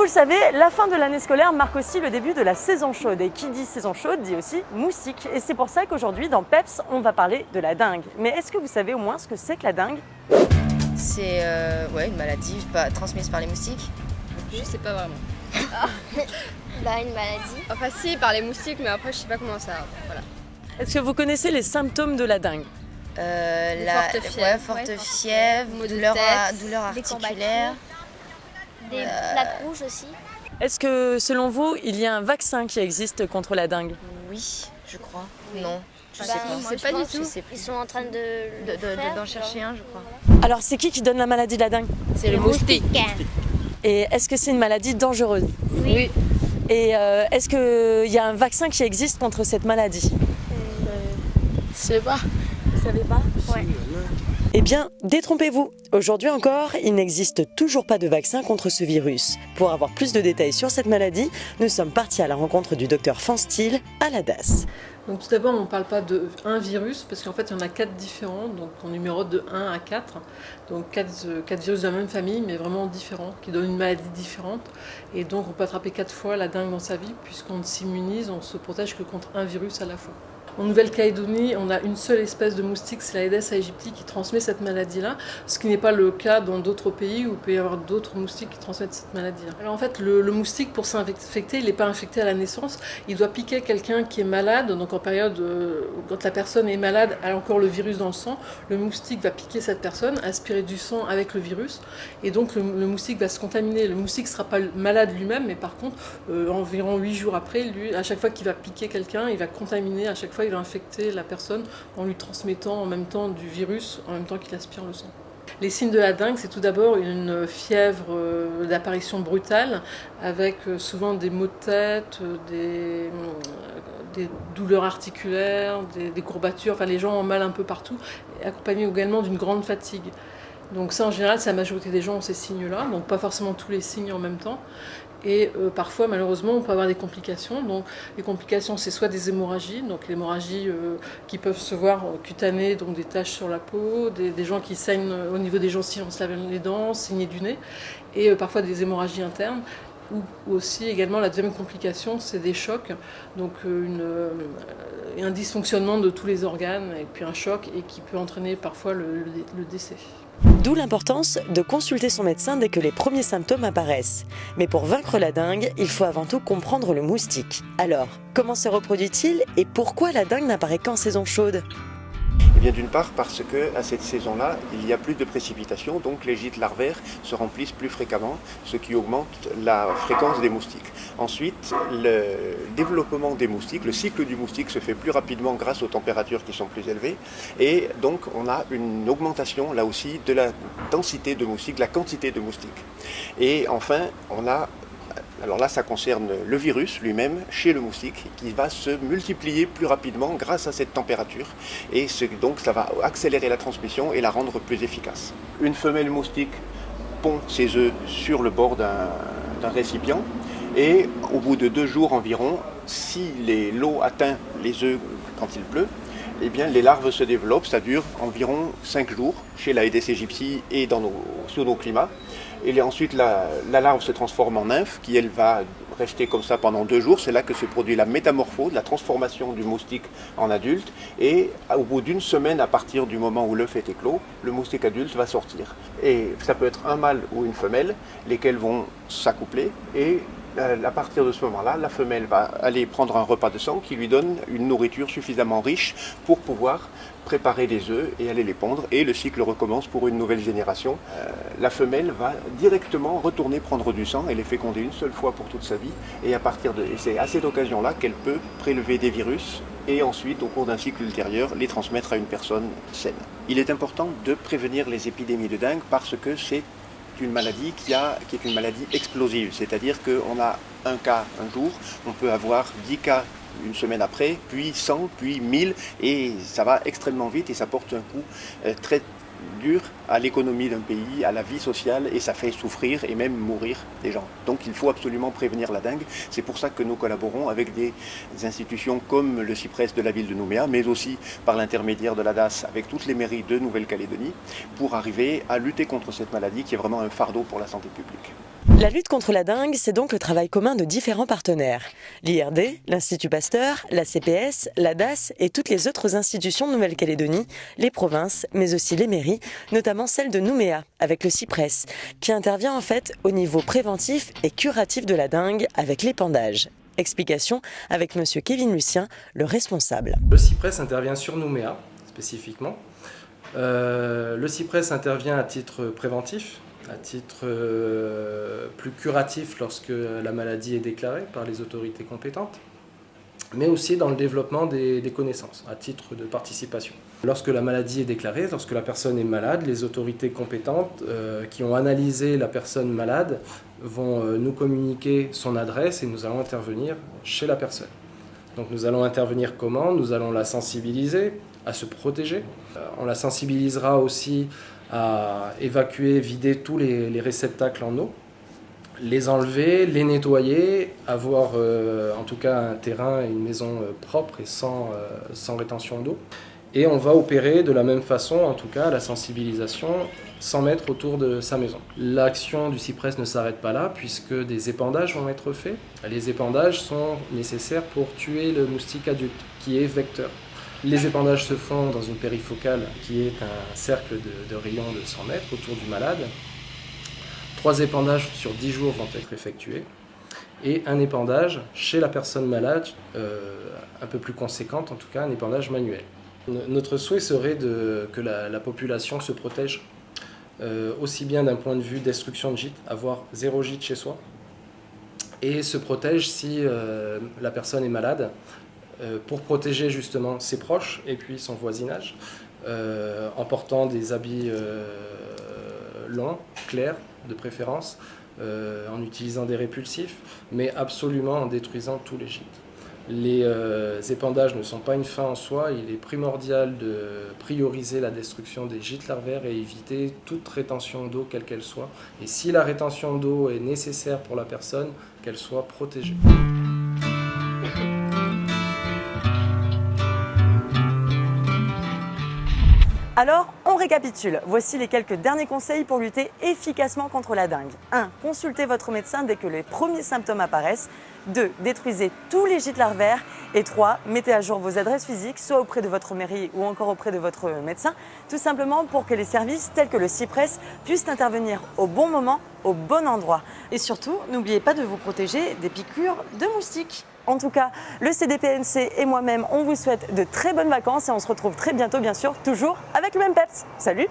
le savez, la fin de l'année scolaire marque aussi le début de la saison chaude. Et qui dit saison chaude dit aussi moustique. Et c'est pour ça qu'aujourd'hui, dans PEPS, on va parler de la dengue. Mais est-ce que vous savez au moins ce que c'est que la dengue? C'est une maladie transmise par les moustiques. Je sais pas vraiment. Une maladie. Enfin si, par les moustiques, mais après je sais pas comment ça. Voilà. Est-ce que vous connaissez les symptômes de la dengue? Forte fièvre, maux de douleur tête, des articulaire. Des plaques rouges aussi. Est-ce que, selon vous, il y a un vaccin qui existe contre la dengue? Oui, je crois. Non, je sais Bah, pas. moi, C'est je pas du pense tout. Ils sont en train D'en chercher un, je crois. Alors, c'est qui donne la maladie de la dengue? C'est le moustique. Et est-ce que c'est une maladie dangereuse? Oui. Et est-ce qu'il y a un vaccin qui existe contre cette maladie? Je sais pas. Vous savez pas? Ouais. Eh bien, détrompez-vous. Aujourd'hui encore, il n'existe toujours pas de vaccin contre ce virus. Pour avoir plus de détails sur cette maladie, nous sommes partis à la rencontre du docteur Fanstil à la DAS. Donc tout d'abord, on ne parle pas de un virus, parce qu'en fait, il y en a 4 différents, donc on numérote de 1 à 4. Donc 4 virus de la même famille, mais vraiment différents, qui donnent une maladie différente. Et donc on peut attraper 4 fois la dengue dans sa vie, puisqu'on s'immunise, on se protège que contre un virus à la fois. En Nouvelle-Calédonie, on a une seule espèce de moustique, c'est l'Aedes aegypti, qui transmet cette maladie-là, ce qui n'est pas le cas dans d'autres pays où il peut y avoir d'autres moustiques qui transmettent cette maladie-là. Alors en fait, le moustique, pour s'infecter, il n'est pas infecté à la naissance, il doit piquer quelqu'un qui est malade, donc en période quand la personne est malade, elle a encore le virus dans le sang, le moustique va piquer cette personne, aspirer du sang avec le virus, et donc le moustique va se contaminer. Le moustique ne sera pas malade lui-même, mais par contre, environ 8 jours après, lui, à chaque fois qu'il va piquer quelqu'un, il va contaminer, à chaque fois il va infecter la personne en lui transmettant en même temps du virus, en même temps qu'il aspire le sang. Les signes de la dengue, c'est tout d'abord une fièvre d'apparition brutale, avec souvent des maux de tête, des douleurs articulaires, des courbatures, enfin les gens ont mal un peu partout, accompagné également d'une grande fatigue. Donc ça, en général, c'est la majorité des gens ont ces signes-là, donc pas forcément tous les signes en même temps. Et parfois, malheureusement, on peut avoir des complications. Donc, les complications, c'est soit des hémorragies, donc l'hémorragie qui peuvent se voir cutanées, donc des taches sur la peau, des gens qui saignent au niveau des gencives, on se lave les dents, saigner du nez, et parfois des hémorragies internes. Ou aussi, également, la deuxième complication, c'est des chocs, donc un dysfonctionnement de tous les organes, et puis un choc, et qui peut entraîner parfois le décès. D'où l'importance de consulter son médecin dès que les premiers symptômes apparaissent. Mais pour vaincre la dengue, il faut avant tout comprendre le moustique. Alors, comment se reproduit-il et pourquoi la dengue n'apparaît qu'en saison chaude ? Eh bien, d'une part parce qu'à cette saison-là, il y a plus de précipitations, donc les gîtes larvaires se remplissent plus fréquemment, ce qui augmente la fréquence des moustiques. Ensuite, le développement des moustiques, le cycle du moustique se fait plus rapidement grâce aux températures qui sont plus élevées, et donc on a une augmentation là aussi de la densité de moustiques, de la quantité de moustiques. Et enfin, on a alors là, ça concerne le virus lui-même chez le moustique qui va se multiplier plus rapidement grâce à cette température et donc ça va accélérer la transmission et la rendre plus efficace. Une femelle moustique pond ses œufs sur le bord d'un récipient et au bout de 2 jours environ, si l'eau atteint les œufs quand il pleut, eh bien, les larves se développent, ça dure environ 5 jours chez l'Aedes aegypti et sur nos climats. Et ensuite, la larve se transforme en nymphe, qui elle va rester comme ça pendant 2 jours. C'est là que se produit la métamorphose, la transformation du moustique en adulte. Et au bout d'1 semaine, à partir du moment où l'œuf est éclos, le moustique adulte va sortir. Et ça peut être un mâle ou une femelle, lesquels vont s'accoupler et à partir de ce moment-là, la femelle va aller prendre un repas de sang qui lui donne une nourriture suffisamment riche pour pouvoir préparer des œufs et aller les pondre. Et le cycle recommence pour une nouvelle génération. La femelle va directement retourner prendre du sang et les féconder une seule fois pour toute sa vie. Et c'est à cette occasion-là qu'elle peut prélever des virus et ensuite, au cours d'un cycle ultérieur, les transmettre à une personne saine. Il est important de prévenir les épidémies de dengue parce que c'est une maladie qui est une maladie explosive, c'est-à-dire qu'on a un cas un jour, on peut avoir 10 cas une semaine après, puis 100, puis 1000, et ça va extrêmement vite et ça porte un coup très dure à l'économie d'un pays, à la vie sociale, et ça fait souffrir et même mourir des gens. Donc il faut absolument prévenir la dengue. C'est pour ça que nous collaborons avec des institutions comme le CIPRES de la ville de Nouméa, mais aussi par l'intermédiaire de la DAS avec toutes les mairies de Nouvelle-Calédonie, pour arriver à lutter contre cette maladie qui est vraiment un fardeau pour la santé publique. La lutte contre la dengue, c'est donc le travail commun de différents partenaires. L'IRD, l'Institut Pasteur, la CPS, la DAS et toutes les autres institutions de Nouvelle-Calédonie, les provinces, mais aussi les mairies, notamment celle de Nouméa, avec le CIPRES, qui intervient en fait au niveau préventif et curatif de la dengue avec l'épandage. Explication avec monsieur Kevin Lucien, le responsable. Le CIPRES intervient sur Nouméa, spécifiquement. Le CIPRES intervient à titre préventif, à titre plus curatif lorsque la maladie est déclarée par les autorités compétentes, mais aussi dans le développement des connaissances, à titre de participation. Lorsque la maladie est déclarée, lorsque la personne est malade, les autorités compétentes qui ont analysé la personne malade vont nous communiquer son adresse et nous allons intervenir chez la personne. Donc nous allons intervenir comment ? Nous allons la sensibiliser à se protéger. On la sensibilisera aussi à évacuer, vider tous les réceptacles en eau, les enlever, les nettoyer, avoir en tout cas un terrain et une maison propre et sans rétention d'eau. Et on va opérer de la même façon, en tout cas, la sensibilisation 100 mètres autour de sa maison. L'action du CIPRES ne s'arrête pas là, puisque des épandages vont être faits. Les épandages sont nécessaires pour tuer le moustique adulte, qui est vecteur. Les épandages se font dans une périfocale qui est un cercle de rayons de 100 mètres autour du malade. 3 épandages sur 10 jours vont être effectués et un épandage chez la personne malade, un peu plus conséquente en tout cas, un épandage manuel. Notre souhait serait que la population se protège aussi bien d'un point de vue destruction de gîtes, avoir 0 gîte chez soi, et se protège si la personne est malade, pour protéger justement ses proches et puis son voisinage, en portant des habits longs, clairs de préférence, en utilisant des répulsifs, mais absolument en détruisant tous les gîtes. Les épandages ne sont pas une fin en soi, il est primordial de prioriser la destruction des gîtes larvaires et éviter toute rétention d'eau, quelle qu'elle soit. Et si la rétention d'eau est nécessaire pour la personne, qu'elle soit protégée. Alors, on récapitule. Voici les quelques derniers conseils pour lutter efficacement contre la dengue. 1. Consultez votre médecin dès que les premiers symptômes apparaissent. 2. Détruisez tous les gîtes larvaires. Et 3. Mettez à jour vos adresses physiques, soit auprès de votre mairie ou encore auprès de votre médecin, tout simplement pour que les services tels que le CIPRES puissent intervenir au bon moment, au bon endroit. Et surtout, n'oubliez pas de vous protéger des piqûres de moustiques. En tout cas, le CDPNC et moi-même, on vous souhaite de très bonnes vacances et on se retrouve très bientôt, bien sûr, toujours avec le même peps. Salut!